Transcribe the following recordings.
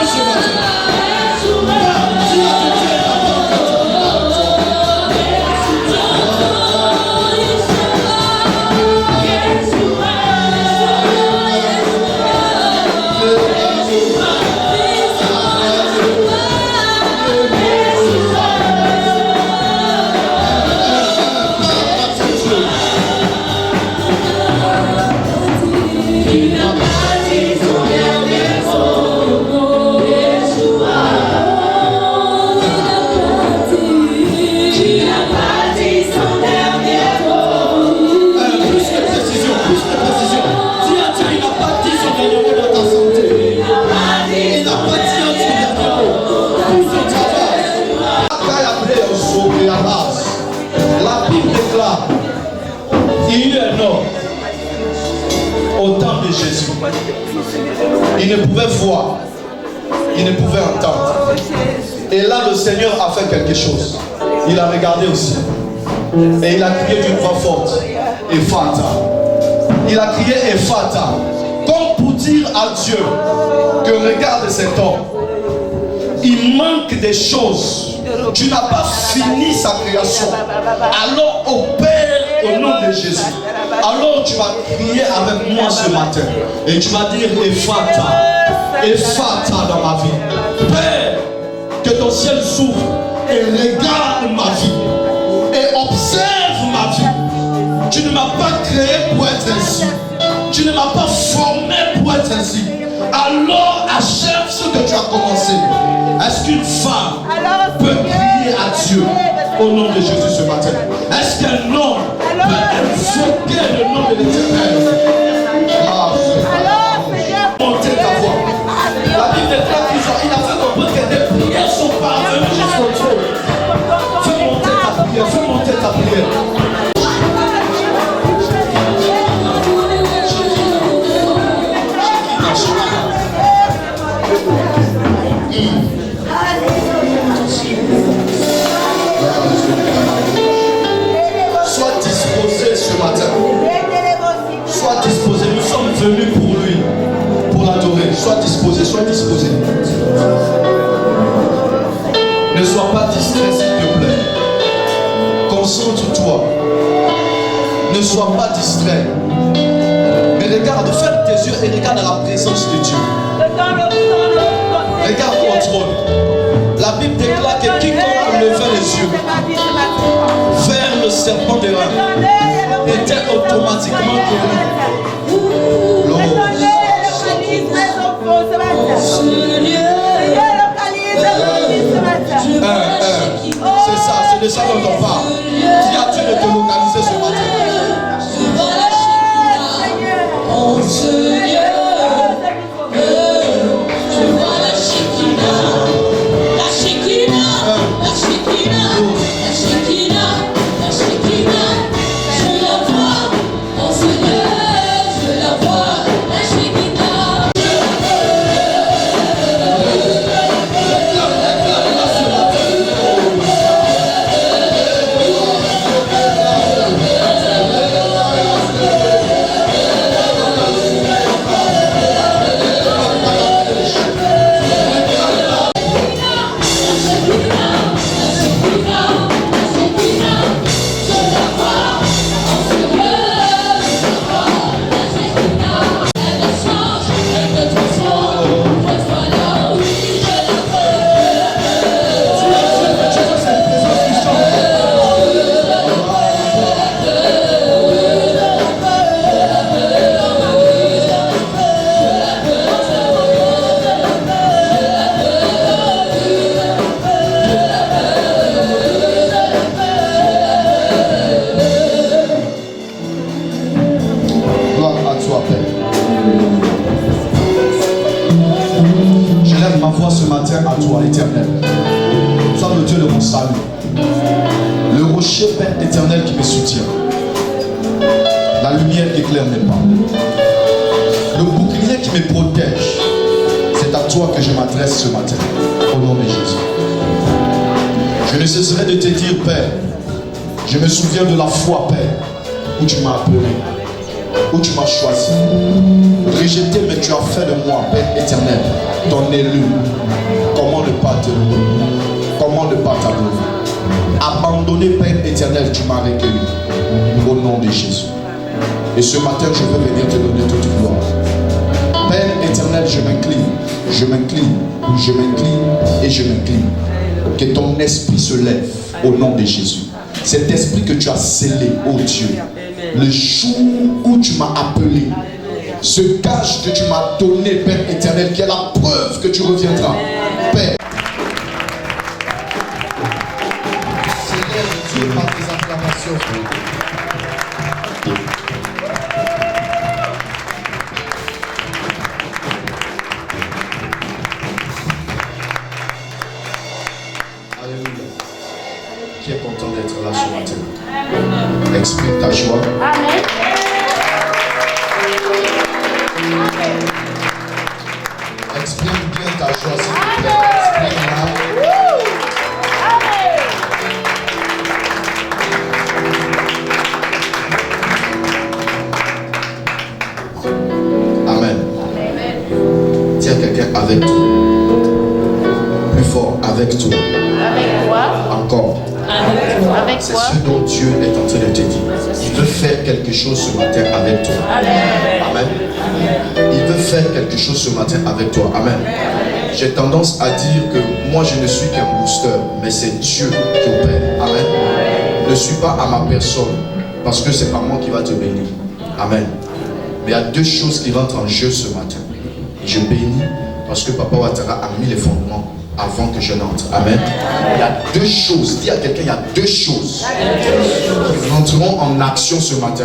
ce matin. Il ne pouvait voir, il ne pouvait entendre. Et là, le Seigneur a fait quelque chose. Il a regardé au ciel. Et il a crié d'une voix forte. Ephata. Il a crié Ephata. Comme pour dire à Dieu que regarde cet homme. Il manque des choses. Tu n'as pas fini sa création. Alors opère au nom de Jésus. Alors tu vas crier avec moi ce matin. Et tu vas dire Ephata. Ephata dans ma vie. Père, que ton ciel s'ouvre et regarde ma vie. Et observe ma vie. Tu ne m'as pas créé pour être ainsi. Tu ne m'as pas formé pour être ainsi. Alors achève ce que tu as commencé. Est-ce qu'une femme peut crier à Dieu au nom de Jésus ce matin? Est-ce qu'un homme peut invoquer le nom de l'Éternel? Montez ta voix. La Bible déclare qu'il a fait comprendre que des prières sont parvenues jusqu'au trône. Fais monter ta prière, fais monter ta prière. Sois disposé ce matin. Sois disposé. Nous sommes venus pour lui, pour l'adorer. Sois disposé, sois disposé. Ne sois pas distrait, s'il te plaît. Concentre-toi. Ne sois pas distrait. Mais regarde, ferme tes yeux et regarde la présence de Dieu. Regarde ton trône. La Bible déclare que quiconque levait les yeux vers le serpent de l'âme était automatiquement guéri. C'est ça, c'est de ça dont on parle. Dis à Dieu de te localiser ce matin. À toi, Éternel. Sois le Dieu de mon salut. Le rocher, Père éternel, qui me soutient. La lumière qui éclaire mes pas. Le bouclier qui me protège. C'est à toi que je m'adresse ce matin. Au nom de Jésus. Je ne cesserai de te dire, Père. Je me souviens de la foi, Père, où tu m'as appelé. où tu m'as choisi. Rejeté, mais tu as fait de moi, Père éternel, ton élu. Comment ne pas te louer? Comment ne pas t'adorer? Abandonné, Père éternel, tu m'as recueilli. Au nom de Jésus. Et ce matin, je veux venir te donner toute gloire. Père éternel, je m'incline, je m'incline, je m'incline et je m'incline. Que ton esprit se lève au nom de Jésus. Cet esprit que tu as scellé, oh Dieu, le jour où tu m'as appelé, ce gage que tu m'as donné, Père éternel, qui est la preuve que tu reviendras. Père, Seigneur Dieu, par tes acclamations. Qui est content d'être là ce matin? Exprime ta joie. Amen. Exprime bien ta joie, s'il te plaît. Exprime-la. Amen. Dis à quelqu'un avec toi. Plus fort, avec toi. Avec toi. Encore. C'est ce dont Dieu est en train de te dire. Il veut faire quelque chose ce matin avec toi. Amen. Il veut faire quelque chose ce matin avec toi. Amen. J'ai tendance à dire que moi je ne suis qu'un booster, mais c'est Dieu qui opère. Amen. Ne suis pas à ma personne, parce que c'est pas moi qui va te bénir. Amen. Mais il y a deux choses qui rentrent en jeu ce matin. Je bénis parce que Papa Ouattara a mis les fondements avant que je n'entre. Amen. Il y a deux choses. Dis à quelqu'un, il y a deux choses qui rentreront en action ce matin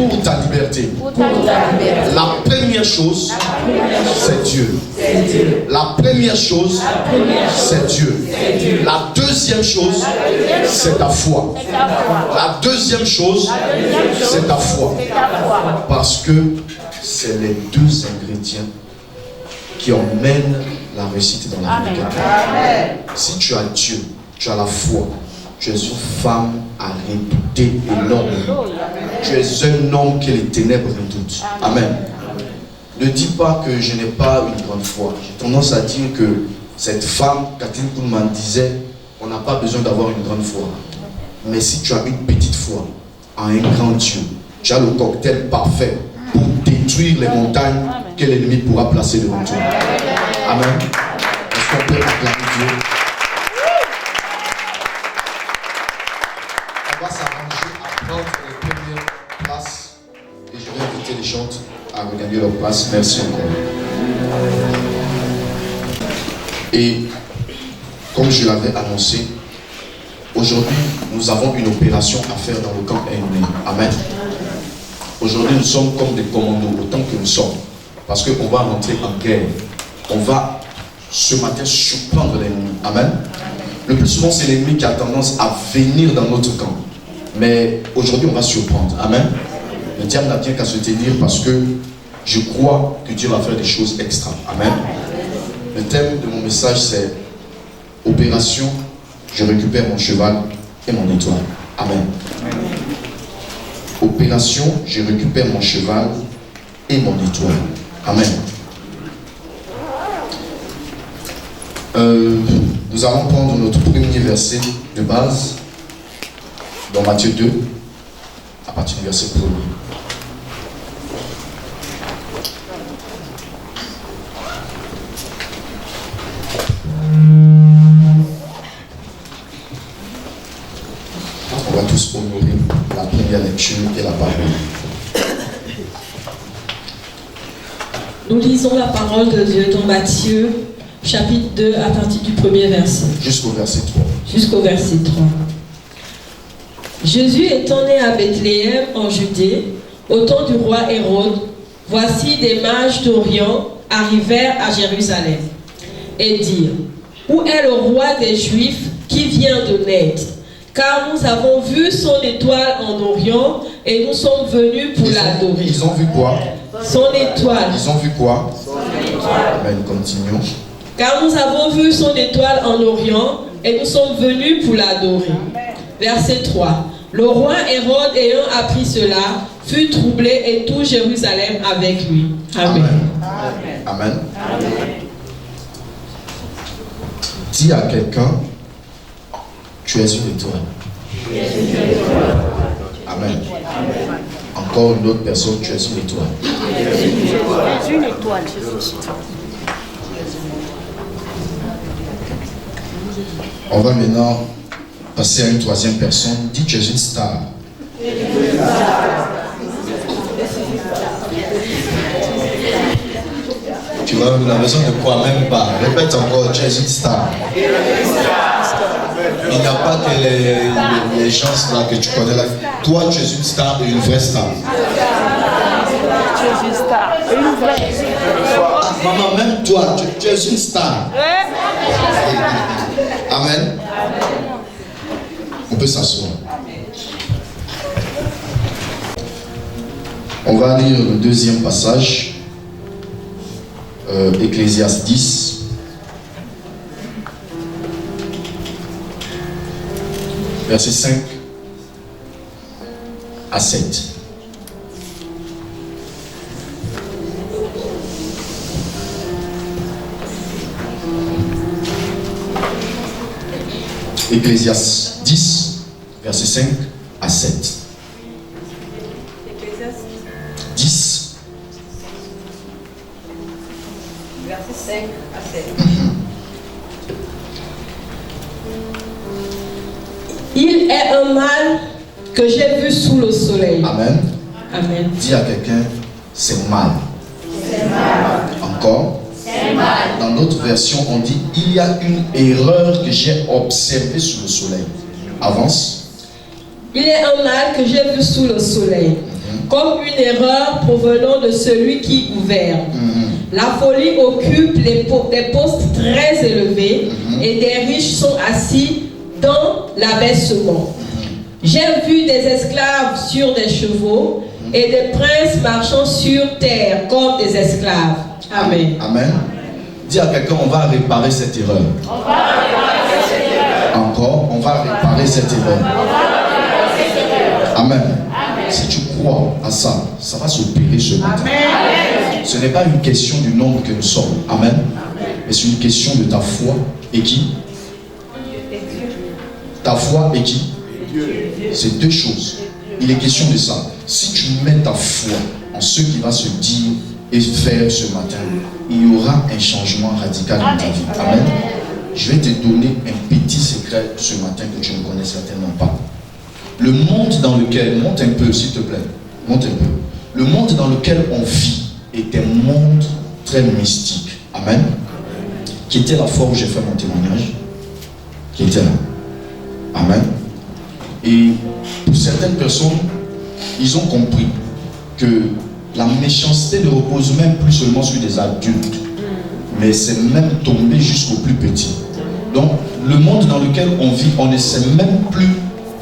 pour ta liberté. La première chose, c'est Dieu. La première chose, c'est Dieu. La deuxième chose, c'est ta foi. La deuxième chose, c'est ta foi. Parce que c'est les deux ingrédients qui emmène la réussite dans la vie. Si tu as Dieu, tu as la foi, tu es une femme à redouter énorme. Tu es un homme que les ténèbres redoutent. Amen. Ne dis pas que je n'ai pas une grande foi. J'ai tendance à dire que cette femme, Catherine Kuhlman disait, on n'a pas besoin d'avoir une grande foi. Mais si tu as une petite foi en un grand Dieu, tu as le cocktail parfait pour détruire les montagnes que l'ennemi pourra placer devant toi. Amen. Est-ce qu'on peut acclamer Dieu? On va s'arranger à prendre les premières places et je vais inviter les gens à regagner leur place. Merci encore. Et comme je l'avais annoncé, aujourd'hui nous avons une opération à faire dans le camp ennemi. Amen. Aujourd'hui, nous sommes comme des commandos, autant que nous sommes. Parce qu'on va rentrer en guerre. On va, ce matin, surprendre l'ennemi. Amen. Le plus souvent, c'est l'ennemi qui a tendance à venir dans notre camp. Mais aujourd'hui, on va surprendre. Amen. Le diable n'a bien qu'à se tenir parce que je crois que Dieu va faire des choses extra. Amen. Le thème de mon message, c'est Opération, je récupère mon cheval et mon étoile. Amen. Opération, je récupère mon cheval et mon étoile. Amen. Nous allons prendre notre premier verset de base dans Matthieu 2, à partir du verset 1er. On va tous honorer la première lecture et la parole. Nous lisons la parole de Dieu dans Matthieu, chapitre 2, à partir du premier verset. Jusqu'au verset 3. Jusqu'au verset 3. Jésus étant né à Bethléem en Judée, au temps du roi Hérode, voici des mages d'Orient arrivèrent à Jérusalem et dirent: où est le roi des Juifs qui vient de naître? Car nous avons vu son étoile en Orient et nous sommes venus pour l'adorer. Ils ont vu quoi? Son étoile. Ils ont vu quoi? Son étoile. Amen, continuons. Car nous avons vu son étoile en Orient et nous sommes venus pour l'adorer. Verset 3. Le roi Hérode, ayant appris cela, fut troublé et tout Jérusalem avec lui. Amen. Amen. Dis à quelqu'un, tu es une étoile. Amen. Encore une autre personne, tu es une étoile. Tu es une étoile. On va maintenant passer à une troisième personne. Dis, tu es une star. Tu vois, la maison ne croit même pas. Répète encore, tu es une star. Il n'y a pas que les gens là que tu connais là. Toi, tu es une star et une vraie star. Tu es une star. Une vraie. Ah, maman, même toi, tu es une star. Amen. On peut s'asseoir. On va lire le deuxième passage, Ecclésiaste 10. Versets 5 à 7. Ecclésiaste 10, versets 5 à 7. Ecclésiaste 10. verset 5 à 7. Il est un mal que j'ai vu sous le soleil. Amen. Amen. Dis à quelqu'un, c'est mal. C'est mal. Encore. C'est mal. Dans d'autres versions, on dit, il y a une erreur que j'ai observée sous le soleil. Avance. Il est un mal que j'ai vu sous le soleil, comme une erreur provenant de celui qui gouverne. La folie occupe des postes très élevés et des riches sont assis dans l'abaissement. J'ai vu des esclaves sur des chevaux et des princes marchant sur terre comme des esclaves. Amen. Amen. Dis à quelqu'un, on va réparer cette erreur. Encore, on va réparer cette erreur. Amen. Si tu crois à ça, ça va s'opérer ce matin. Ce n'est pas une question du nombre que nous sommes. Amen. Mais c'est une question de ta foi et qui? Ta foi et qui? C'est deux choses. Il est question de ça. Si tu mets ta foi en ce qui va se dire et faire ce matin, il y aura un changement radical dans ta vie. Amen. Je vais te donner un petit secret ce matin que tu ne connais certainement pas. Le monde dans lequel, monte un peu s'il te plaît, monte un peu. Le monde dans lequel on vit est un monde très mystique. Amen. Qui était la fois où j'ai fait mon témoignage. Qui était là. Amen. Et pour certaines personnes, ils ont compris que la méchanceté ne repose même plus seulement sur des adultes, mais c'est même tombé jusqu'au plus petit. Donc, le monde dans lequel on vit, on ne sait même plus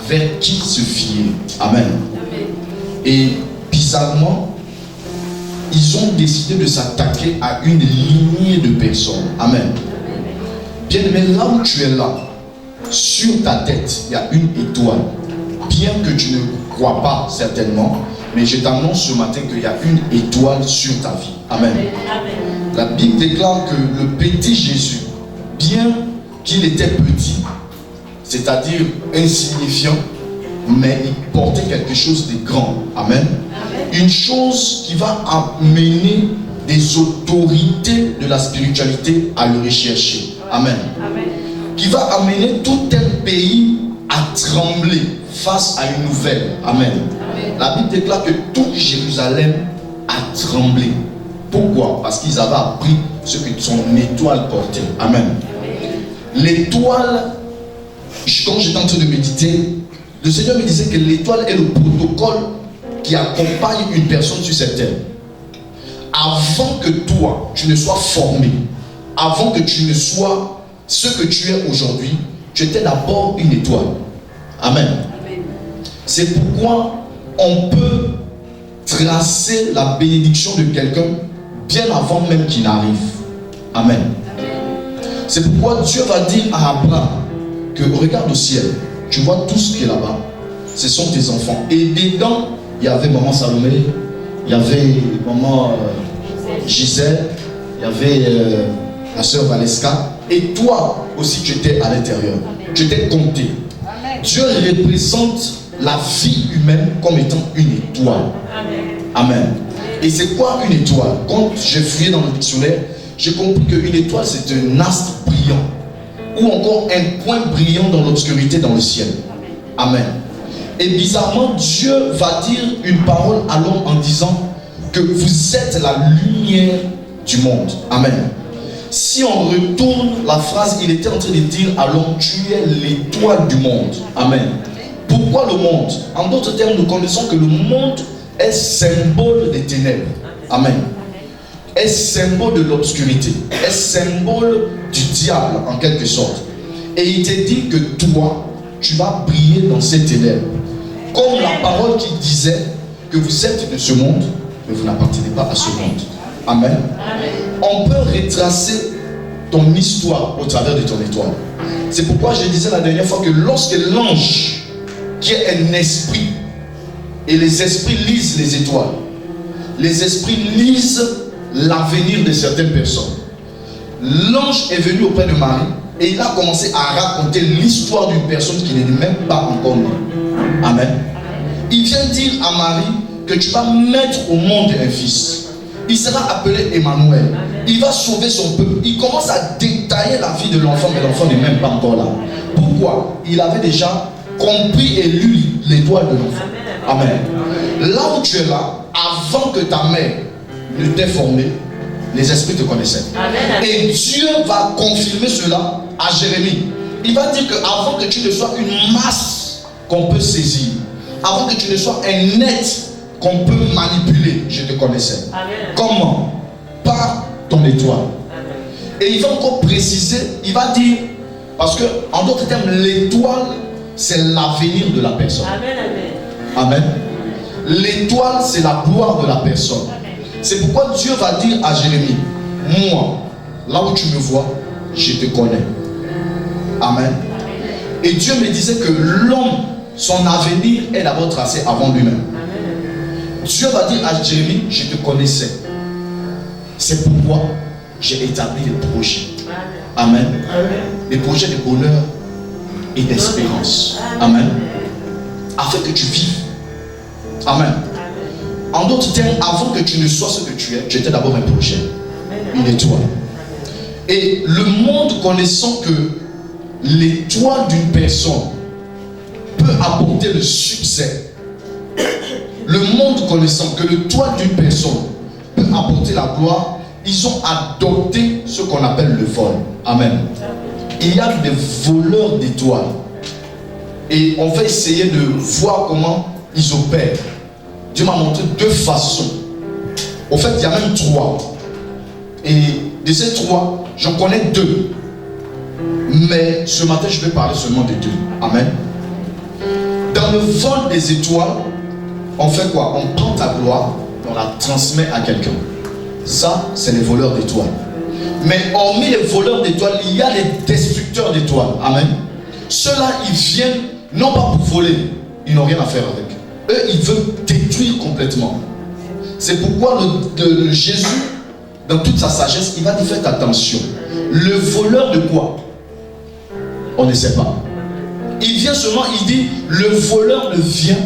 vers qui se fier. Amen. Et bizarrement, ils ont décidé de s'attaquer à une lignée de personnes. Amen. Bien aimé, là où tu es là, sur ta tête, il y a une étoile. Bien que tu ne crois pas certainement, mais je t'annonce ce matin qu'il y a une étoile sur ta vie. Amen. La Bible déclare que le petit Jésus, bien qu'il était petit, c'est-à-dire insignifiant, mais il portait quelque chose de grand. Amen. Une chose qui va amener des autorités de la spiritualité à le rechercher. Amen. Qui va amener tout un pays à trembler face à une nouvelle. Amen. La Bible déclare que tout Jérusalem a tremblé. Pourquoi? Parce qu'ils avaient appris ce que son étoile portait. Amen. L'étoile, quand j'étais en train de méditer, le Seigneur me disait que l'étoile est le protocole qui accompagne une personne sur cette terre. Avant que toi, tu ne sois formé, avant que tu ne sois ce que tu es aujourd'hui, tu étais d'abord une étoile. Amen. C'est pourquoi on peut tracer la bénédiction de quelqu'un bien avant même qu'il n'arrive. Amen. C'est pourquoi Dieu va dire à Abraham que regarde au ciel, tu vois tout ce qui est là-bas, ce sont tes enfants. Et dedans, il y avait maman Salomé, il y avait maman Gisèle, il y avait la sœur Valeska. Et toi aussi, tu étais à l'intérieur. Tu étais compté. Dieu représente la vie humaine comme étant une étoile. Amen. Et c'est quoi une étoile? Quand j'ai fouillé dans le dictionnaire, j'ai compris qu'une étoile, c'est un astre brillant. Ou encore un point brillant dans l'obscurité dans le ciel. Amen. Et bizarrement, Dieu va dire une parole à l'homme en disant que vous êtes la lumière du monde. Amen. Si on retourne la phrase, il était en train de dire à l'homme, tu es l'étoile du monde. Amen. Pourquoi le monde? En d'autres termes, nous connaissons que le monde est symbole des ténèbres. Amen. Est symbole de l'obscurité. Est symbole du diable en quelque sorte. Et il te dit que toi, tu vas briller dans ces ténèbres. Comme la parole qui disait que vous êtes de ce monde, mais vous n'appartenez pas à ce monde. Amen. On peut retracer ton histoire au travers de ton étoile. C'est pourquoi je disais la dernière fois que lorsque l'ange, qui est un esprit, et les esprits lisent les étoiles, les esprits lisent l'avenir de certaines personnes. L'ange est venu auprès de Marie et il a commencé à raconter l'histoire d'une personne qui n'est même pas encore née. Amen. Il vient dire à Marie que tu vas mettre au monde un fils. Il sera appelé Emmanuel. Il va sauver son peuple. Il commence à détailler la vie de l'enfant, mais l'enfant n'est même pas encore là. Pourquoi? Il avait déjà compris et lu l'étoile de l'enfant. Amen. Là où tu es là, avant que ta mère ne t'ait formé, les esprits te connaissaient. Amen. Et Dieu va confirmer cela à Jérémie. Il va dire qu'avant que tu ne sois une masse qu'on peut saisir, avant que tu ne sois un net qu'on peut manipuler, je te connaissais. Amen. Comment? Par ton étoile. Amen. Et il va encore préciser, il va dire, parce que en d'autres termes, l'étoile, c'est l'avenir de la personne. Amen. Amen. L'étoile, c'est la gloire de la personne. C'est pourquoi Dieu va dire à Jérémie, moi, là où tu me vois, je te connais. Amen. Et Dieu me disait que l'homme, son avenir est d'abord tracé avant lui-même. Dieu va dire à Jérémie, je te connaissais. C'est pourquoi j'ai établi les projets. Amen. Les projets de bonheur et d'espérance. Amen. Afin que tu vives. Amen. En d'autres termes, avant que tu ne sois ce que tu es, tu étais d'abord un projet, une étoile. Et le monde connaissant que l'étoile d'une personne peut apporter le succès, le monde connaissant que l'étoile d'une personne peut apporter la gloire, ils ont adopté ce qu'on appelle le vol. Amen. Il y a des voleurs d'étoiles. Et on va essayer de voir comment ils opèrent. Dieu m'a montré deux façons. En fait, il y a même trois. Et de ces trois, j'en connais deux. Mais ce matin, je vais parler seulement de deux. Amen. Dans le vol des étoiles, on fait quoi? On prend ta gloire et on la transmet à quelqu'un. Ça, c'est les voleurs d'étoiles. Mais hormis les voleurs d'étoiles, il y a les destructeurs d'étoiles. Amen. Ceux-là, ils viennent non pas pour voler. Ils n'ont rien à faire avec. Eux, ils veulent détruire complètement. C'est pourquoi le Jésus, dans toute sa sagesse, il va dire faites attention. Le voleur de quoi? On ne sait pas. Il vient seulement, il dit le voleur ne vient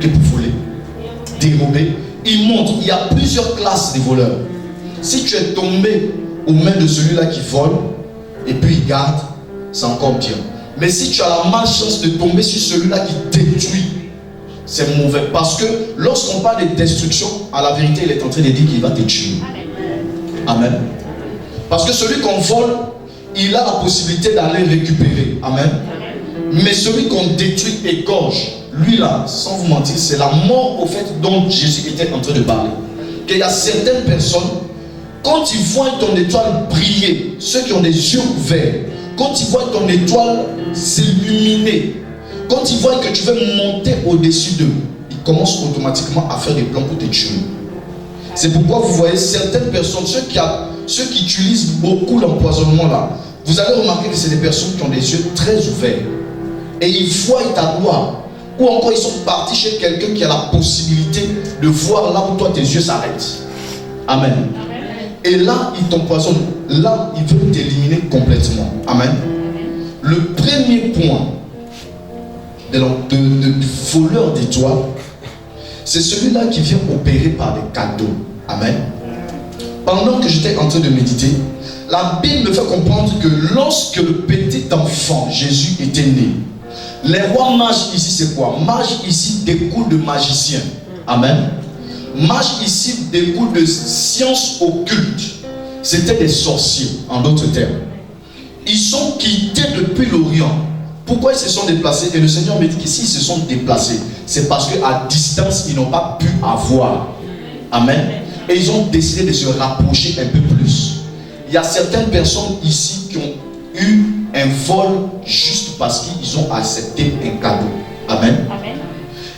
que pour voler, dérober. Il montre, il y a plusieurs classes de voleurs. Si tu es tombé aux mains de celui-là qui vole et puis il garde, c'est encore bien. Mais si tu as la malchance de tomber sur celui-là qui détruit, c'est mauvais. Parce que lorsqu'on parle de destruction, à la vérité, il est en train de dire qu'il va te tuer. Amen. Parce que celui qu'on vole, il a la possibilité d'aller récupérer. Amen. Mais celui qu'on détruit, égorge, lui là, sans vous mentir, c'est la mort au fait dont Jésus était en train de parler. Qu'il y a certaines personnes, quand ils voient ton étoile briller, ceux qui ont des yeux ouverts, quand ils voient ton étoile s'illuminer, quand ils voient que tu veux monter au-dessus d'eux, ils commencent automatiquement à faire des plans pour te tuer. C'est pourquoi vous voyez certaines personnes, ceux qui utilisent beaucoup l'empoisonnement là, vous allez remarquer que c'est des personnes qui ont des yeux très ouverts. Et ils voient ta gloire. Ou encore, ils sont partis chez quelqu'un qui a la possibilité de voir là où toi tes yeux s'arrêtent. Amen. Et là, ils t'empoisonnent. Là, ils veulent t'éliminer complètement. Amen. Le premier point de voleur d'étoiles, c'est celui-là qui vient opérer par des cadeaux. Amen. Pendant que j'étais en train de méditer, la Bible me fait comprendre que lorsque le petit enfant Jésus était né, les rois mages ici c'est quoi? Mage ici découle de magicien. Amen. Mage ici découle de sciences occultes. C'était des sorciers, en d'autres termes. Ils sont quittés depuis l'Orient. Pourquoi ils se sont déplacés? Et le Seigneur me dit que s'ils se sont déplacés, c'est parce qu'à distance, ils n'ont pas pu avoir. Amen. Et ils ont décidé de se rapprocher un peu plus. Il y a certaines personnes ici qui ont eu un vol juste parce qu'ils ont accepté un cadeau. Amen. Amen.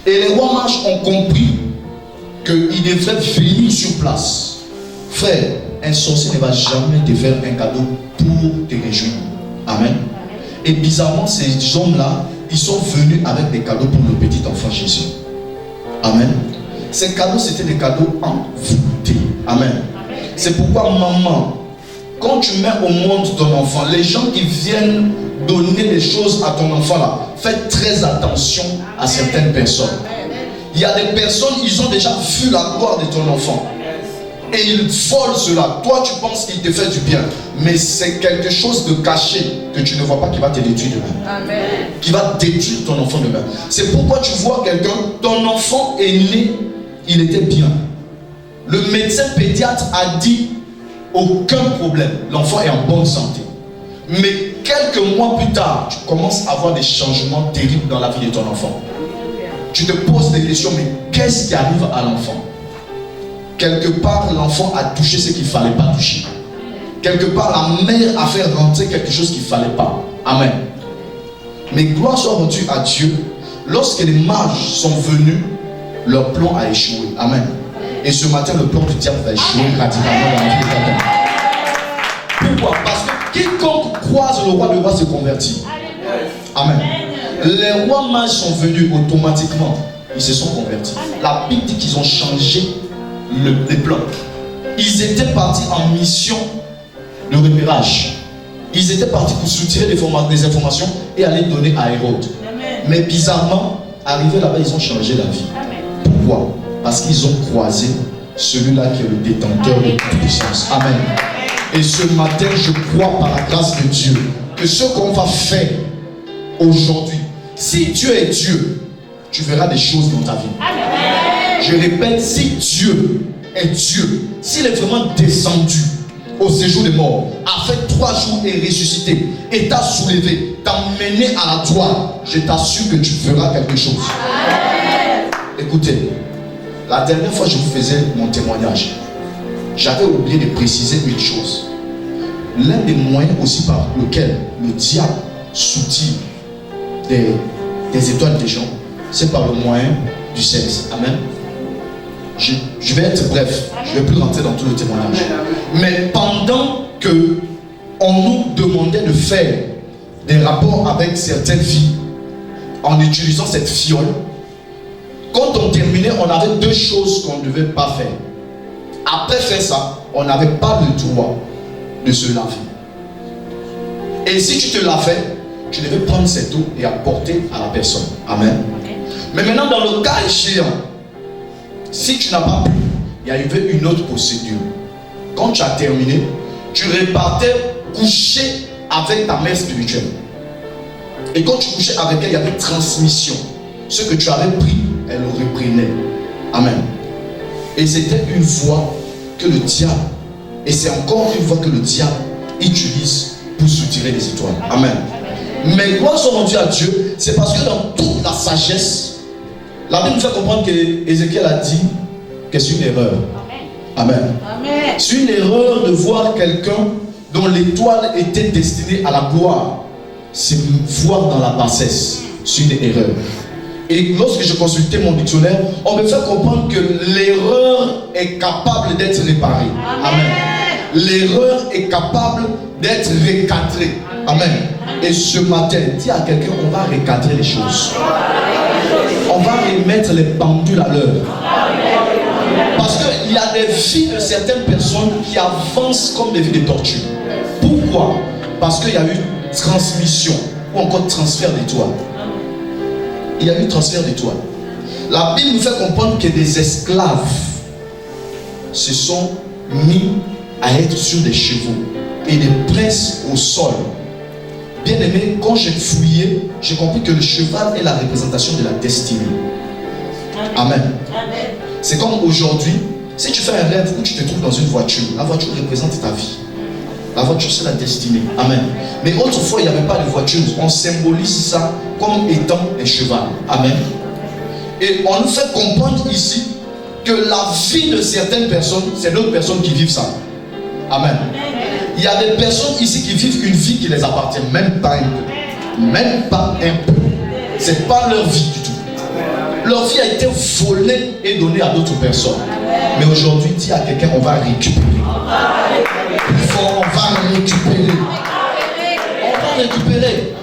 Et les rois mages ont compris qu'ils devraient venir sur place. Frère, un sorcier ne va jamais te faire un cadeau pour te réjouir. Amen. Et bizarrement, ces hommes-là, ils sont venus avec des cadeaux pour le petit enfant Jésus. Amen. Ces cadeaux, c'était des cadeaux envoûtés. Amen. C'est pourquoi, maman, quand tu mets au monde ton enfant, les gens qui viennent donner des choses à ton enfant là, fais très attention à certaines personnes. Il y a des personnes, ils ont déjà vu la gloire de ton enfant. Et ils volent cela. Toi, tu penses qu'il te fait du bien. Mais c'est quelque chose de caché que tu ne vois pas qui va te détruire demain. Amen. Qui va détruire ton enfant demain. C'est pourquoi tu vois quelqu'un, ton enfant est né, il était bien. Le médecin pédiatre a dit aucun problème. L'enfant est en bonne santé. Mais quelques mois plus tard, tu commences à avoir des changements terribles dans la vie de ton enfant. Tu te poses des questions, mais qu'est-ce qui arrive à l'enfant? Quelque part, l'enfant a touché ce qu'il ne fallait pas toucher. Quelque part, la mère a fait rentrer quelque chose qu'il ne fallait pas. Amen. Mais gloire soit rendue à Dieu. Lorsque les mages sont venus, leur plan a échoué. Amen. Et ce matin, le plan du diable va échouer radicalement dans la vie de quelqu'un. Pourquoi? Parce que quiconque croise le roi, le roi se convertit. Amen. Les rois mages sont venus automatiquement. Ils se sont convertis. La Bible dit qu'ils ont changé les plans. Ils étaient partis en mission de repérage. Ils étaient partis pour soutirer des informations et aller donner à Hérode. Mais bizarrement, arrivés là-bas, ils ont changé la vie. Pourquoi? Parce qu'ils ont croisé celui-là qui est le détenteur de toute puissance. Amen. Et ce matin, je crois par la grâce de Dieu que ce qu'on va faire aujourd'hui, si Dieu est Dieu, tu verras des choses dans ta vie. Amen. Je répète, si Dieu est Dieu, s'il est vraiment descendu au séjour des morts, a fait 3 jours et ressuscité, et t'a soulevé, t'a mené à la droite, je t'assure que tu feras quelque chose. Amen. Écoutez, la dernière fois que je vous faisais mon témoignage, j'avais oublié de préciser une chose. L'un des moyens aussi par lequel le diable soutient des étoiles des gens, c'est par le moyen du sexe. Amen. Je vais être bref, je ne vais plus rentrer dans tout le témoignage. Mais pendant que on nous demandait de faire des rapports avec certaines filles en utilisant cette fiole, quand on terminait, on avait 2 choses qu'on ne devait pas faire. Après faire ça, on n'avait pas le droit de se laver. Et si tu te lavais, tu devais prendre cette eau et apporter à la personne. Amen. Mais maintenant, dans le cas échéant, si tu n'as pas pu, il y avait une autre procédure. Quand tu as terminé, tu repartais coucher avec ta mère spirituelle. Et quand tu couchais avec elle, il y avait transmission. Ce que tu avais pris, elle le reprenait. Amen. Et c'était une voie que le diable, et c'est encore une voie que le diable utilise pour soutirer les étoiles. Amen. Mais gloire soit rendue à Dieu, c'est parce que dans toute la sagesse, la Bible nous fait comprendre que Ézéchiel a dit que c'est une erreur. Amen. Amen. C'est une erreur de voir quelqu'un dont l'étoile était destinée à la gloire. C'est voir dans la bassesse. C'est une erreur. Et lorsque je consultais mon dictionnaire, on me fait comprendre que l'erreur est capable d'être réparée. Amen. L'erreur est capable d'être recadrée. Amen. Et ce matin, dis à quelqu'un, on va recadrer les choses. on va remettre les pendules à l'heure. Parce qu'il y a des vies de certaines personnes qui avancent comme des vies de tortue. Pourquoi? Parce qu'il y a eu transmission ou encore transfert d'étoiles. Il y a eu transfert d'étoiles. La Bible nous fait comprendre que des esclaves se sont mis à être sur des chevaux et des princes au sol. Bien aimé, quand j'ai fouillé, j'ai compris que le cheval est la représentation de la destinée. Amen. C'est comme aujourd'hui, si tu fais un rêve où tu te trouves dans une voiture, la voiture représente ta vie. La voiture, c'est la destinée. Amen. Mais autrefois, il n'y avait pas de voiture. On symbolise ça comme étant un cheval. Amen. Et on nous fait comprendre ici que la vie de certaines personnes, c'est d'autres personnes qui vivent ça. Amen. Il y a des personnes ici qui vivent une vie qui les appartient, même pas un peu. Même pas un peu. C'est pas leur vie du tout. Leur vie a été volée et donnée à d'autres personnes. Mais aujourd'hui, dis à quelqu'un, on va récupérer. Plus fort, on va récupérer. On va récupérer.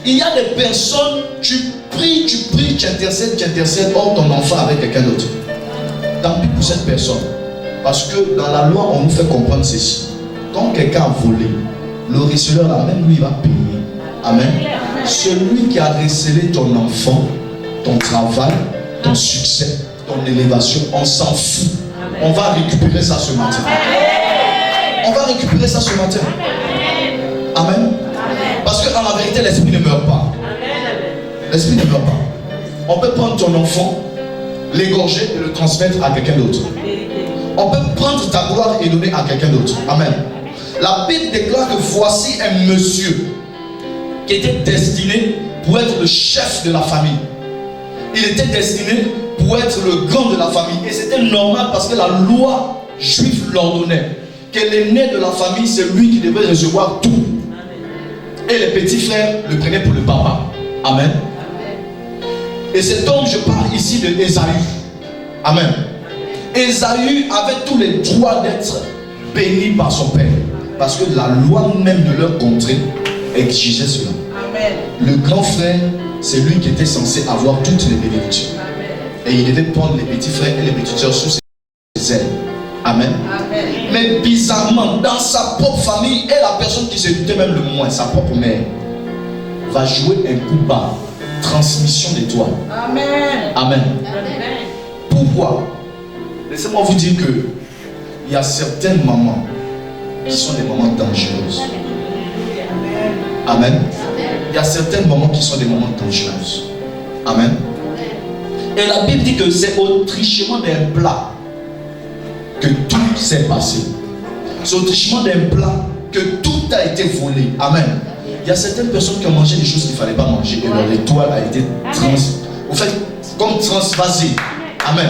Il y a des personnes, tu pries, tu intercèdes, or ton enfant avec quelqu'un d'autre. Tant pis pour cette personne. Parce que dans la loi, on nous fait comprendre ceci. Quand quelqu'un a volé, le receleur là, même lui, il va payer. Amen. Celui qui a recelé ton enfant, ton travail, ton succès, ton élévation, on s'en fout. On va récupérer ça ce matin. On va récupérer ça ce matin. Amen. Parce qu'en la vérité, l'esprit ne meurt pas. L'esprit ne meurt pas. On peut prendre ton enfant, l'égorger et le transmettre à quelqu'un d'autre. On peut prendre ta gloire et donner à quelqu'un d'autre. Amen. La Bible déclare que voici un monsieur qui était destiné pour être le chef de la famille. Il était destiné pour être le grand de la famille. Et c'était normal parce que la loi juive l'ordonnait. Que l'aîné de la famille, c'est lui qui devait recevoir tout. Et les petits frères le prenaient pour le papa. Amen. Et cet homme, je parle ici de Ésaü. Amen. Ésaü avait tous les droits d'être béni par son père. Parce que la loi même de leur contrée exigeait cela. Amen. Le grand frère, c'est lui qui était censé avoir toutes les bénédictions. Et il devait prendre les petits frères et les petites sœurs sous ses ailes. Amen. Amen. Mais bizarrement, dans sa propre famille, et la personne qui se doutait même le moins, sa propre mère, va jouer un coup bas. Transmission d'étoiles. Amen. Amen. Amen. Pourquoi? Laissez-moi vous dire que il y a certaines mamans qui sont des mamans dangereuses. Amen. Il y a certaines mamans qui sont des mamans dangereuses. Amen. Et la Bible dit que c'est au trichement d'un plat que tout s'est passé. C'est au trichement d'un plat que tout a été volé. Amen. Il y a certaines personnes qui ont mangé des choses qu'il ne fallait pas manger et leur étoile a été transvasée. Amen.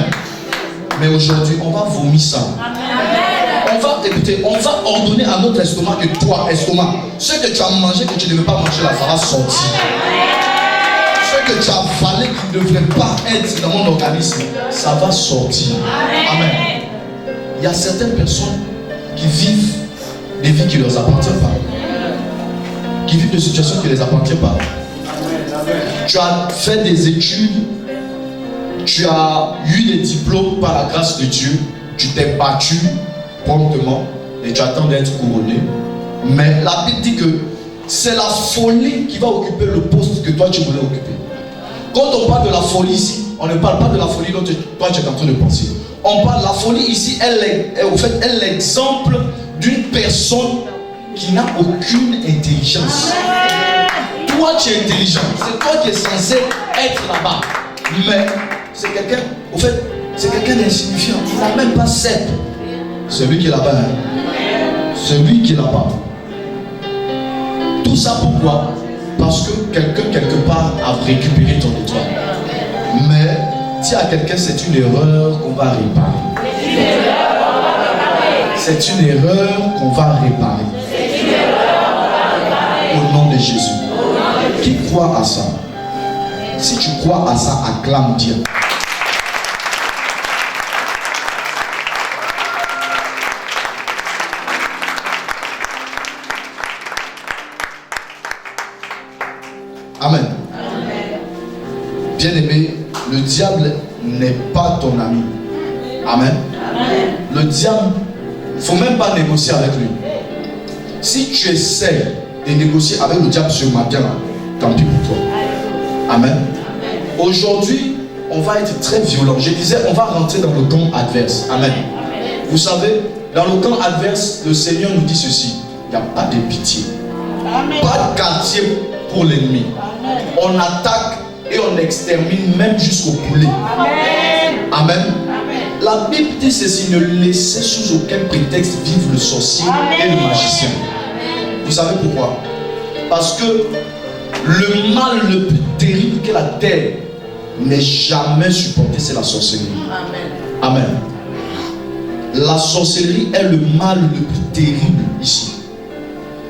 Mais aujourd'hui, on va vomir ça. On va ordonner à notre estomac que toi, estomac, ce que tu as mangé que tu ne veux pas manger là, ça va sortir. Ce que tu as avalé qui ne devrait pas être dans mon organisme, ça va sortir. Amen. Il y a certaines personnes qui vivent des vies qui ne leur appartiennent pas. Qui vivent des situations qui ne les appartiennent pas. Tu as fait des études, tu as eu des diplômes par la grâce de Dieu, tu t'es battu promptement et tu attends d'être couronné. Mais la Bible dit que c'est la folie qui va occuper le poste que toi tu voulais occuper. Quand on parle de la folie ici, on ne parle pas de la folie dont toi tu es en train de penser. On parle de la folie ici, elle est l'exemple d'une personne qui n'a aucune intelligence. Toi tu es intelligent, c'est toi qui es censé être là-bas. Mais c'est quelqu'un, au fait, c'est quelqu'un d'insignifiant. Il n'a même pas 7. Celui qui est là-bas. Celui qui est là-bas. Tout ça pourquoi? Parce que quelqu'un quelque part a récupéré ton étoile. Mais dis à quelqu'un, c'est une erreur qu'on va réparer. C'est une erreur qu'on va réparer. Au nom de Jésus. Qui croit à ça? Si tu crois à ça, acclame Dieu. Amen. Bien-aimé, Le diable n'est pas ton ami. Amen. Le diable, il ne faut même pas négocier avec lui. Si tu essaies de négocier avec le diable ce matin, tant pis pour toi. Amen. Aujourd'hui, on va être très violent. Je disais, on va rentrer dans le camp adverse. Amen. Vous savez, dans le camp adverse, le Seigneur nous dit ceci. Il n'y a pas de pitié. Pas de quartier pour l'ennemi. On attaque et on extermine même jusqu'au poulet. Amen. La Bible dit ceci, ne laissez sous aucun prétexte vivre le sorcier et le magicien. Vous savez pourquoi? Parce que le mal le plus terrible que la terre n'ait jamais supporté, c'est la sorcellerie. Amen. La sorcellerie est le mal le plus terrible ici.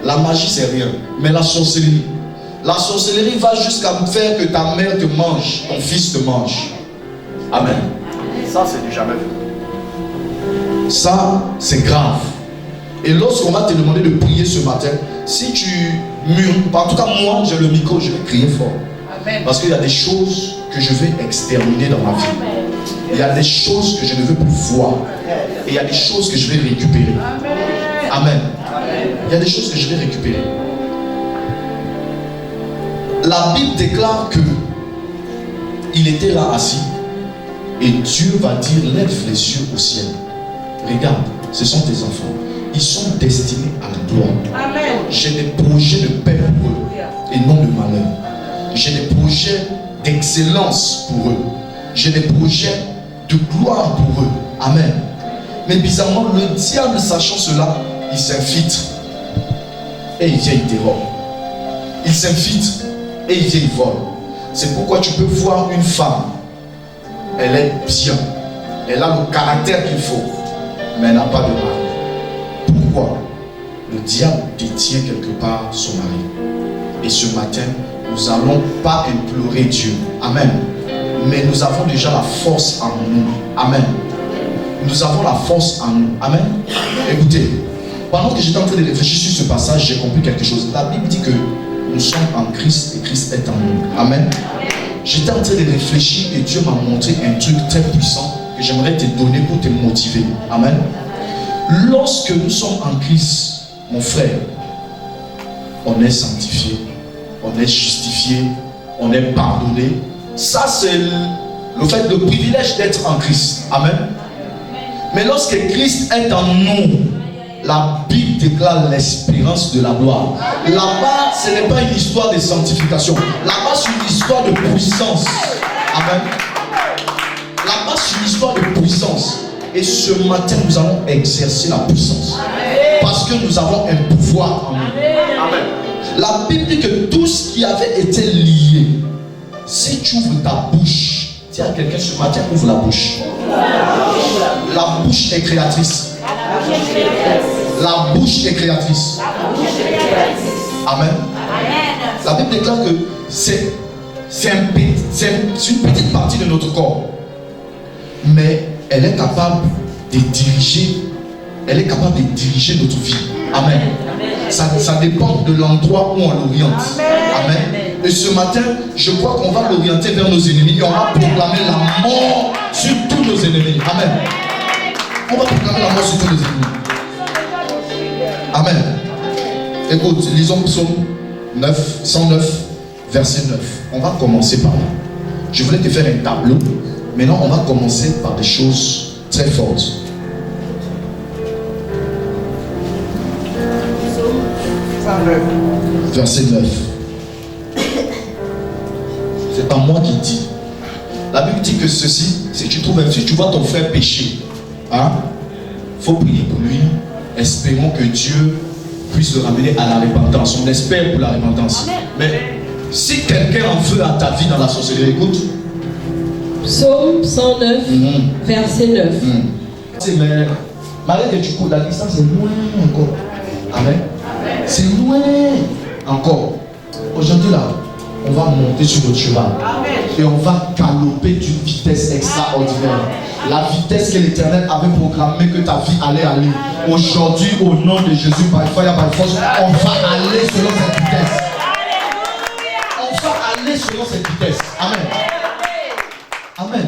La magie c'est rien, mais la sorcellerie va jusqu'à faire que ta mère te mange, ton fils te mange. Amen. Ça c'est du jamais vu. Ça c'est grave. Et lorsqu'on va te demander de prier ce matin, si tu murmures, en tout cas moi j'ai le micro, je vais crier fort. Amen. Parce qu'il y a des choses que je vais exterminer dans ma vie. Il y a des choses que je ne veux plus voir. Et il y a des choses que je vais récupérer. Amen. Il y a des choses que je vais récupérer. La Bible déclare que il était là assis et Dieu va dire lève les yeux au ciel. Regarde, ce sont tes enfants. Ils sont destinés à la gloire. Amen. J'ai des projets de paix pour eux et non de malheur. J'ai des projets d'excellence pour eux. J'ai des projets de gloire pour eux. Amen. Mais bizarrement, le diable, sachant cela, il s'infiltre et il vient, il dévore. Il s'infiltre et il vient, il vole. C'est pourquoi tu peux voir une femme, elle est bien, elle a le caractère qu'il faut, mais elle n'a pas de mari. Pourquoi? Le diable détient quelque part son mari. Et ce matin, nous n'allons pas implorer Dieu. Amen. Mais nous avons déjà la force en nous. Amen. Nous avons la force en nous. Amen. Écoutez, pendant que j'étais en train de réfléchir sur ce passage, j'ai compris quelque chose. La Bible dit que nous sommes en Christ et Christ est en nous. Amen. J'étais en train de réfléchir et Dieu m'a montré un truc très puissant que j'aimerais te donner pour te motiver. Amen. Lorsque nous sommes en Christ, mon frère, on est sanctifié, on est justifié, on est pardonné. Ça, c'est le fait, le privilège d'être en Christ. Amen. Mais lorsque Christ est en nous, la Bible déclare l'espérance de la gloire. Là-bas, ce n'est pas une histoire de sanctification. Là-bas, c'est une histoire de puissance. Amen. Là-bas, c'est une histoire de puissance. Et ce matin, nous allons exercer la puissance. Parce que nous avons un pouvoir en nous. Amen. La Bible dit que tout ce qui avait été lié, si tu ouvres ta bouche, dis à quelqu'un ce matin, ouvre la bouche. La bouche est créatrice. La bouche est créatrice. Amen. La Bible déclare que c'est une petite partie de notre corps. Mais elle est capable de diriger. Elle est capable de diriger notre vie. Amen. Ça dépend de l'endroit où on l'oriente. Amen. Et ce matin, je crois qu'on va l'orienter vers nos ennemis et on va proclamer la mort sur tous nos ennemis. Amen. On va proclamer la mort sur tous nos ennemis. Amen. Écoute, lisons Psaume 109, verset 9. On va commencer par là. Je voulais te faire un tableau. Maintenant, on va commencer par des choses très fortes. Verset 9. C'est pas moi qui dis. La Bible dit que ceci, si tu vois ton frère pécher, hein, faut prier pour lui. Espérons que Dieu puisse le ramener à la repentance. On espère pour la repentance. Mais si quelqu'un en veut à ta vie dans la sorcellerie, écoute. Psaume 109, verset 9. Mais malgré que tu cours, la distance est loin encore. Amen. C'est loin encore. Aujourd'hui là, on va monter sur notre cheval. Et on va galoper d'une vitesse extraordinaire. La vitesse que l'Éternel avait proclamée que ta vie allait aller. Aujourd'hui, au nom de Jésus, by fire, by force, on va aller selon cette vitesse. On va aller selon cette vitesse. Amen. Amen.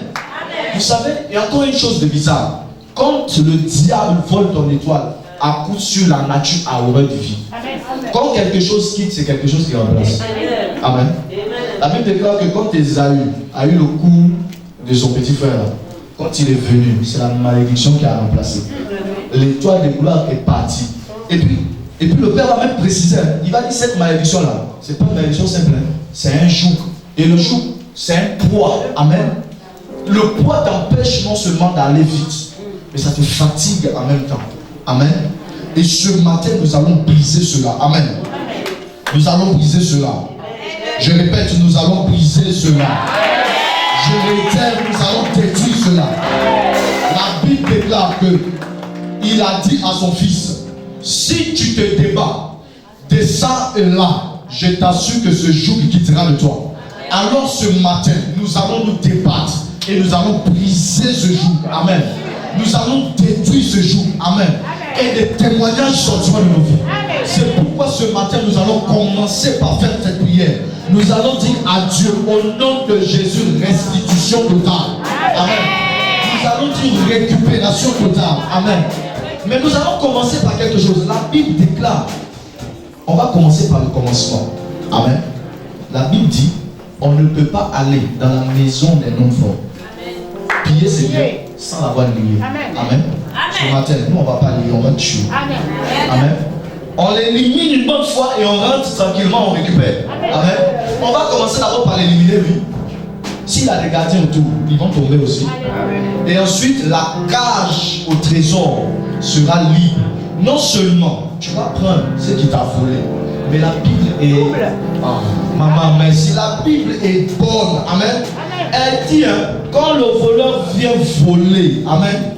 Vous savez, il y a encore une chose de bizarre. Quand le diable vole ton étoile, à coup sur la nature a horreur de vie. Quand quelque chose quitte, c'est quelque chose qui remplace. Amen. La Bible déclare que quand Esaü a eu le coup de son petit frère, quand il est venu, c'est la malédiction qui a remplacé. L'étoile de gloire est partie. Et puis le Père va même préciser, il va dire cette malédiction-là, c'est pas une malédiction simple, c'est un joug. Et le joug, c'est un poids. Amen. Le poids t'empêche non seulement d'aller vite, mais ça te fatigue en même temps. Amen. Et ce matin, nous allons briser cela. Amen. Nous allons briser cela. Je répète, nous allons briser cela. Je réitère, nous allons détruire cela. La Bible déclare que il a dit à son fils, si tu te débats, descends là, je t'assure que ce joug quittera de toi. Alors ce matin, nous allons nous débattre et nous allons briser ce joug. Amen. Nous allons détruire ce joug. Amen. Et des témoignages sortiront de nos vies. C'est pourquoi ce matin, nous allons commencer par faire cette prière. Nous allons dire à Dieu, au nom de Jésus, restitution totale. Amen. Nous allons dire récupération totale. Amen. Mais nous allons commencer par quelque chose. La Bible déclare, on va commencer par le commencement. Amen. La Bible dit, on ne peut pas aller dans la maison des non-forts. Piller ses biens sans l'avoir lié. Amen. Ce matin, nous on ne va pas lier, on va tuer. Amen. On l'élimine une bonne fois et on rentre tranquillement, on récupère. Amen. On va commencer d'abord par l'éliminer, lui. S'il a des gardiens autour, ils vont tomber aussi. Et ensuite, la cage au trésor sera libre. Non seulement tu vas prendre ce qui t'a volé, mais la Bible est... Ah, maman, merci. La Bible est bonne. Amen. Elle dit, quand le voleur vient voler, amen,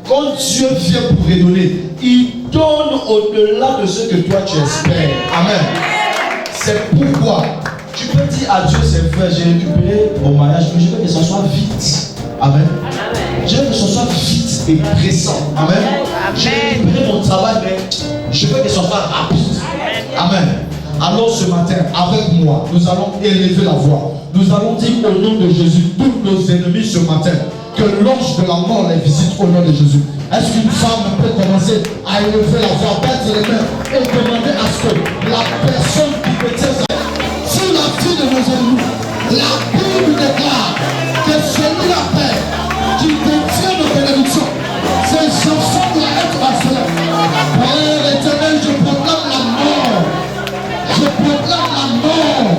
quand Dieu vient pour redonner, il donne au-delà de ce que toi tu espères. Amen. C'est pourquoi tu peux dire à Dieu, c'est vrai, j'ai récupéré mon mariage, mais je veux que ce soit vite. Amen. Je veux que ce soit vite et pressant. Amen. J'ai récupéré mon travail, mais je veux que ce soit rapide. Amen. Alors ce matin, avec moi, nous allons élever la voix. Nous allons dire au nom de Jésus, tous nos ennemis ce matin, que l'ange de la mort les visite au nom de Jésus. Est-ce qu'une femme peut commencer à élever la voix, battre les mains et demander à ce que la personne qui détient sur la vie de nos ennemis, la Bible déclare que celui-là Père qui détient nos bénédictions, ses enfants doivent être assurés. Père éternel, je proclame la mort. Je proclame la mort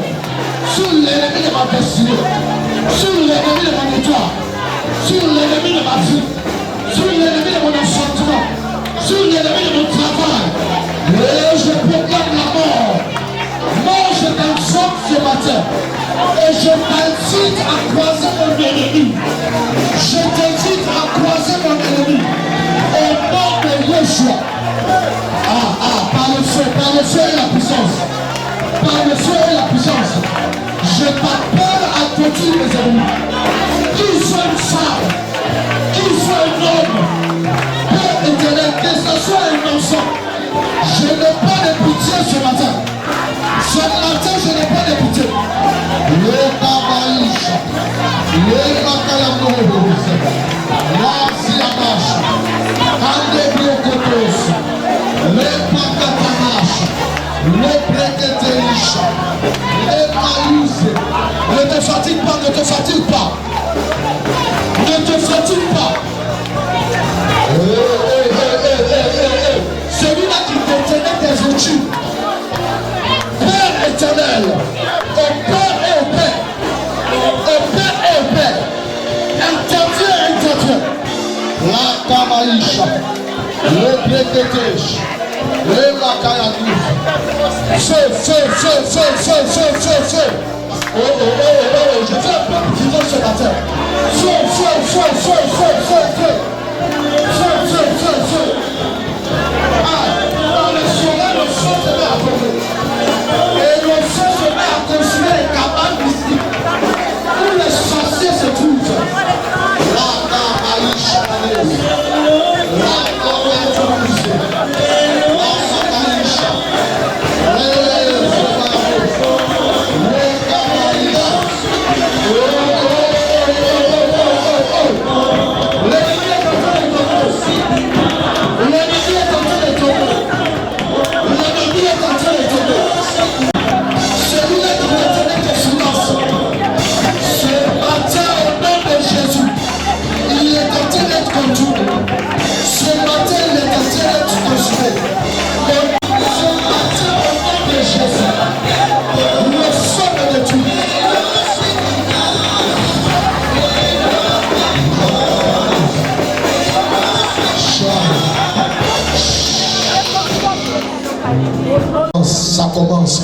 sur l'ennemi de ma destinée, sur l'ennemi de mon étoile, sur l'ennemi de ma vie, sur l'ennemi de mon enfantement, sur l'ennemi de mon travail. Et je proclame la mort. Mort, je t'informe ce matin. Et je t'incite à croiser mon ennemi. Je t'incite à croiser mon ennemi. Au nom de Yeshua. Par le feu et la puissance. Par le feu et la puissance. Je t'appelle à détruire mes ennemis. Qu'il soit une femme, qu'il soit un homme, Père éternel, que ce soit un enfant, je n'ai pas de pitié ce matin. Ce matin, je n'ai pas de pitié. Le Kabaïcha, le Makalamorobos, la Siamacha, Andebrokotos, le Pakatamacha, le Preketelisha, le Maïs. Ne te fatigue pas, ne te fatigue pas. Ne te fatigue pas. Celui-là qui détenait tes études, Père éternel, au Père et au Père, au Père et au Père, intervient, la Kamaïcha, le Preketesh, le Makayakouf, feu. Je fais un peu de vivant ce matin. Feu. Dans le soleil, le feu se met à tomber. Et le feu se met à consumer les cabanes mystiques où les sorciers se trouvent. La Kamaïcha, la Kamaïcha, la Kamaïcha.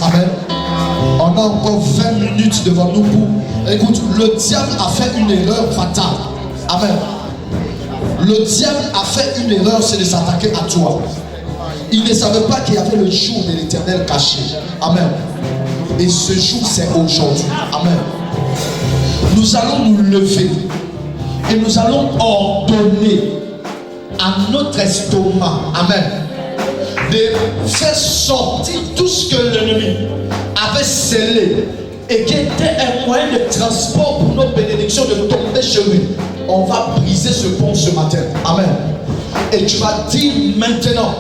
Amen. On a encore 20 minutes devant nous pour... Écoute, le diable a fait une erreur fatale. Amen. Le diable a fait une erreur, c'est de s'attaquer à toi. Il ne savait pas qu'il y avait le jour de l'Éternel caché. Amen. Et ce jour, c'est aujourd'hui. Amen. Nous allons nous lever et nous allons ordonner à notre estomac, amen, de faire sortir tout ce que l'ennemi avait scellé et qui était un moyen de transport pour nos bénédictions de tomber chez lui. On va briser ce pont ce matin. Amen. Et tu vas dire maintenant,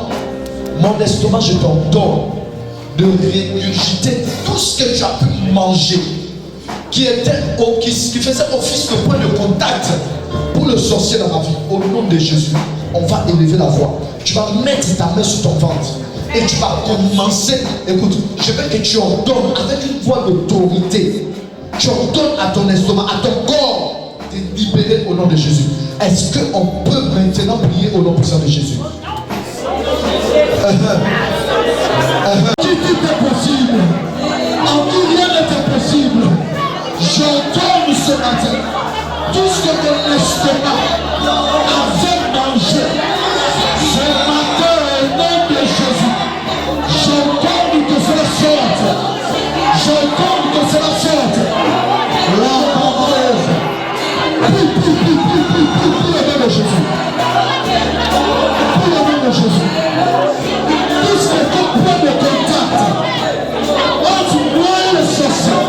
mon estomac, je t'ordonne de régurgiter tout ce que tu as pu manger, qui faisait office de point de contact pour le sorcier dans ma vie. Au nom de Jésus, on va élever la voix. Tu vas mettre ta main sur ton ventre et tu vas commencer. Écoute, je veux que tu ordonnes avec une voix d'autorité. Tu ordonnes à ton estomac, à ton corps de libérer au nom de Jésus. Est-ce qu'on peut maintenant prier au nom puissant de Jésus? Qui tout est possible? En qui rien n'est possible. J'ordonne ce matin tout ce que mon estomac avait mangé ce matin au nom de Jésus. J'ordonne que cela sorte. J'ordonne que cela sorte. La parole. Pour le nom de Jésus. Pour le nom de Jésus. Tout ce que ton point de contact entre moi et le sorcier,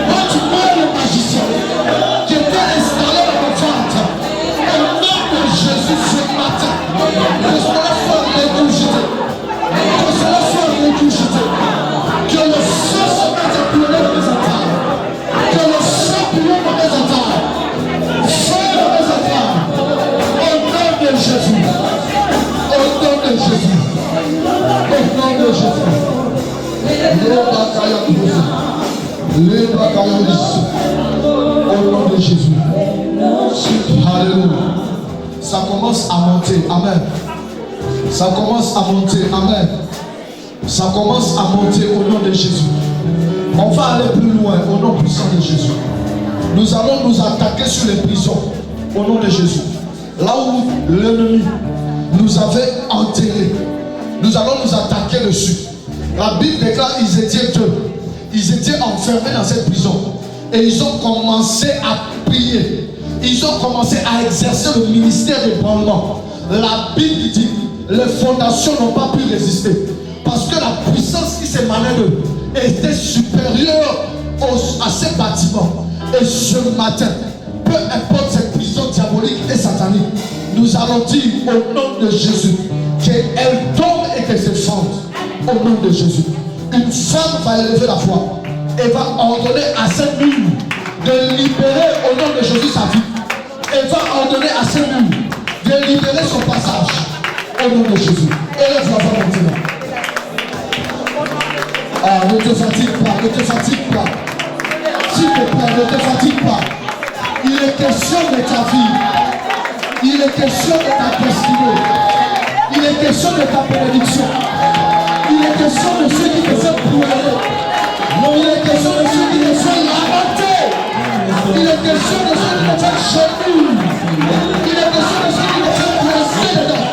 entre moi et le magicien, qui était installé dans mon ventre, au nom de Jésus ce matin, que cela soit régurgité, que cela soit régurgité, que le sang se mette à pleurer dans mes entrailles, que le sang pleure dans mes entrailles, feu dans mes entrailles, au nom de Jésus, au nom de Jésus, au nom de Jésus. Au nom de Jésus. Alléluia. Ça commence à monter. Amen. Ça commence à monter. Amen. Ça commence à monter au nom de Jésus. On va aller plus loin au nom puissant de Jésus. Nous allons nous attaquer sur les prisons au nom de Jésus. Là où l'ennemi nous avait enterrés, nous allons nous attaquer dessus. La Bible déclare Ézéchiel 2. Ils étaient enfermés dans cette prison. Et ils ont commencé à prier. Ils ont commencé à exercer le ministère d'ébranlement. La Bible dit, les fondations n'ont pas pu résister. Parce que la puissance qui s'émanait d'eux était supérieure à ces bâtiments. Et ce matin, peu importe cette prison diabolique et satanique, nous allons dire au nom de Jésus qu'elle tombe et qu'elle s'effondre. Au nom de Jésus. Une femme va élever la voix et va ordonner à cette mur de libérer au nom de Jésus sa vie. Elle va ordonner à cette mur de libérer son passage au nom de Jésus. Élève la voix maintenant. Ah, ne te fatigue pas, ne te fatigue pas. S'il te plaît, ne te fatigue pas. Il est question de ta vie. Il est question de ta destinée. Il est question de ta bénédiction. Il est question de ceux qui te font pleurer. Il est question de ceux qui te font lamenter. Il est question de ceux qui te font chenir. Il est question de ceux qui te font placer dedans.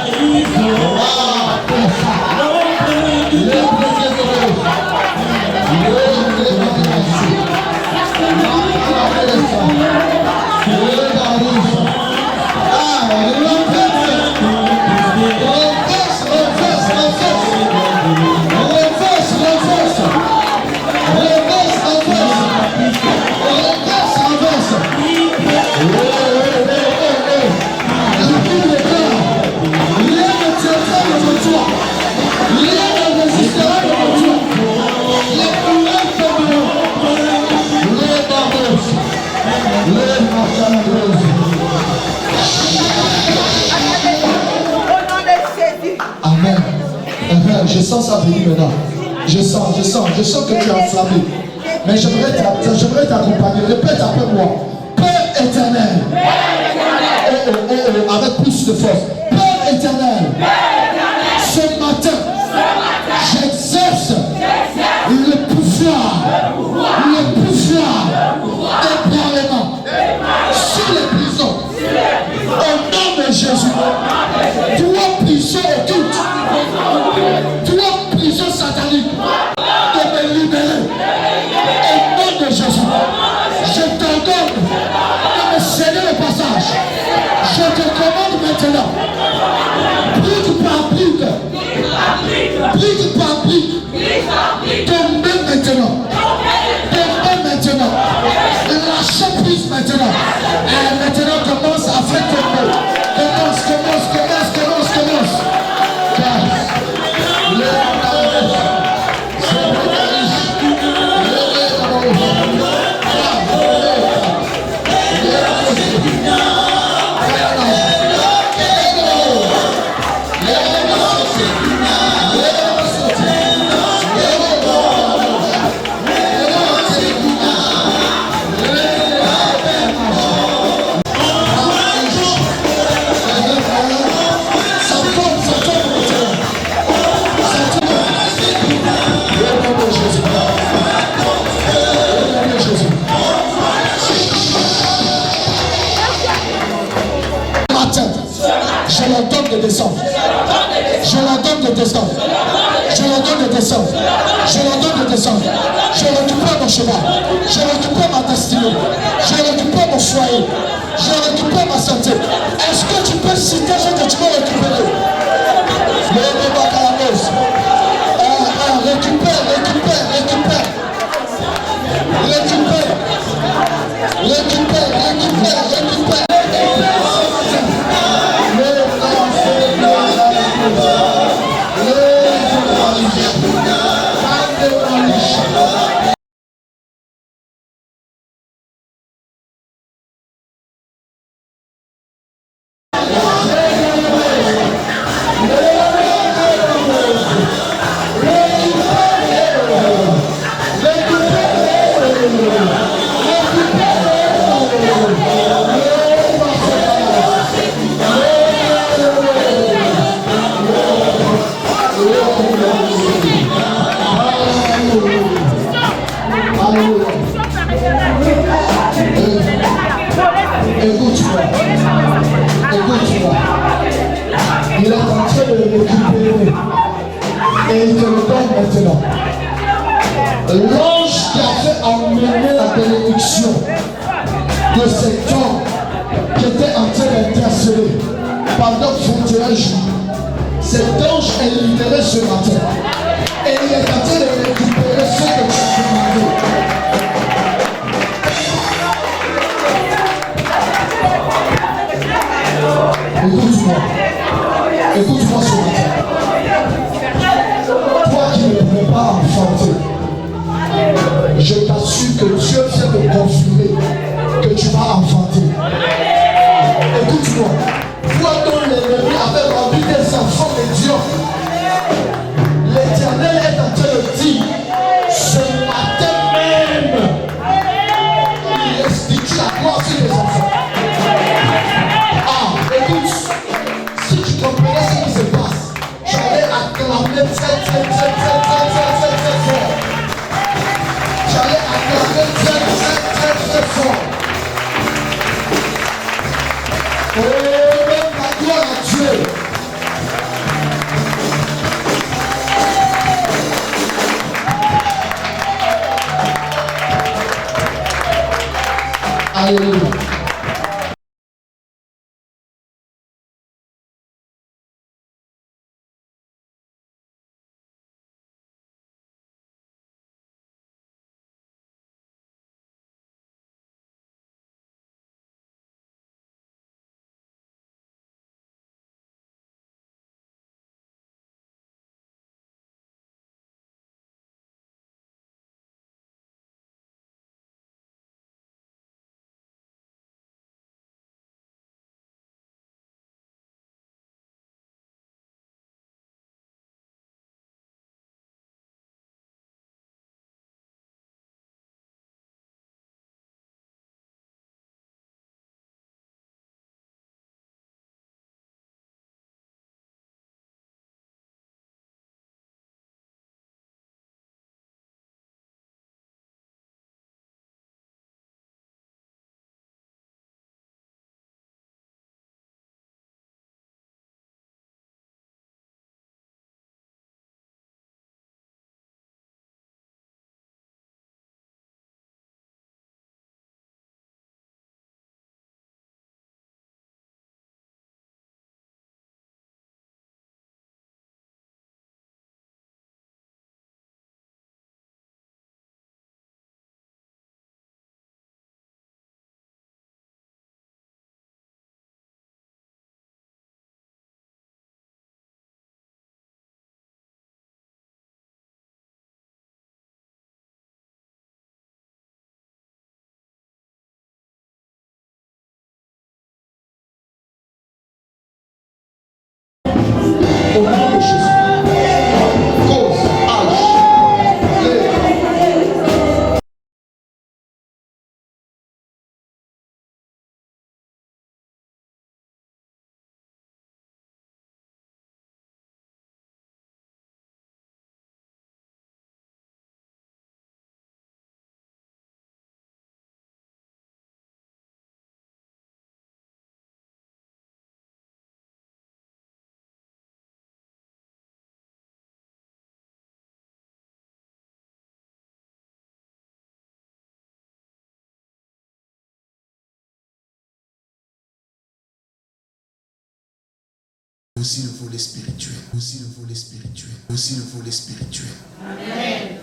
Amen. Je sens ça venir maintenant. Je sens que tu es enflammé. Mais j'aimerais t'accompagner. Répète après moi. Père éternel. Avec plus de force. Père éternel. Ce matin, j'exerce le des parlements sur les prisons. Au nom de Jésus, toi prison occulte, toi prison satanique, de me libérer. Au nom de Jésus, je t'ordonne de me céder le passage. Je te commande maintenant, brique par brique, brique par brique, tombez maintenant, tombez maintenant, lâchez prise maintenant. Et maintenant commence à faire tomber. Commence. Je leur donne de descendre. Je leur donne de descendre. Je leur donne de descendre. Je leur donne de descendre. Je récupère mon cheval. Je récupère ma destinée. Je récupère mon foyer. Je récupère ma santé. Est-ce que tu peux citer ce que tu veux récupérer? Récupère. Écoute-moi. Il est en train de le récupérer. Et il te le donne maintenant. L'ange qui avait emmené la bénédiction de cet homme qui était en train d'interceller pendant 21 jours. Cet ange est libéré ce matin. Et il est en train de récupérer ce que tu as demandé. Écoute-moi ce matin. Toi qui ne pouvais pas enfanter, je t'assure que Dieu vient de confirmer que tu vas enfanter. Écoute-moi. Toi dont l'ennemi avait rendu des enfants médiocres, l'Éternel est en train de dire, ce matin même, il restitue la gloire sur les enfants. Ah, écoute. Si tu comprenais ce qui se passe, j'allais acclamer très fort. J'allais acclamer très fort. Oh, même la gloire à Dieu. Alléluia. aussi le volet spirituel. Aussi le volet spirituel. Aussi le volet spirituel. Amen.